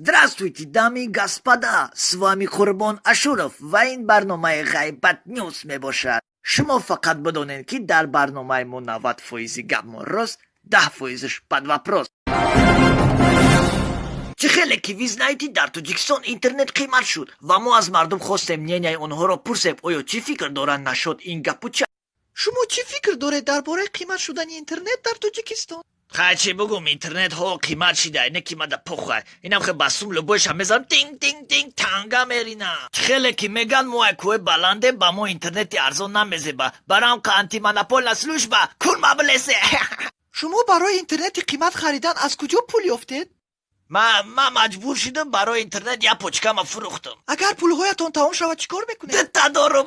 Здравствуйте, дамы и господа, с вами Курбон Ашуров ва ин барномаи Гайбат Ньюс мебошад. Шумо фақат бидонед ки дар барномаи мо 90% гап рост, 10%-ш под вопрос. چه خیلی که ویزنایتی در توجیکستان اینترنت قیمت شد و ما از مردم خواستیم мнение اونها را پرسیم آیا چی فکر دارن نشد این گپو چه؟ شما چی فکر داره درباره قیمت شدن اینترنت در توجیکستان؟ خیلی چی بگم اینترنت ها قیمت شده اینه قیمت پخواه اینم خیلی بسوم لبایش هم میزنم تینگ تینگ تینگ تنگا میرینا چه خیلی که میگن ما کوه بلنده با ما اینترنت ارزان نمیزه برام که انتی مناپول نسلوش با کل مبلسه. شما برای اینترنت قیمت خریدن از کجا پول یافتید؟ من مجبور شدم برای اینترنت یا پوچکم فروختم. اگر پولهایتان تمام شود چیکار میکنید؟ تدارم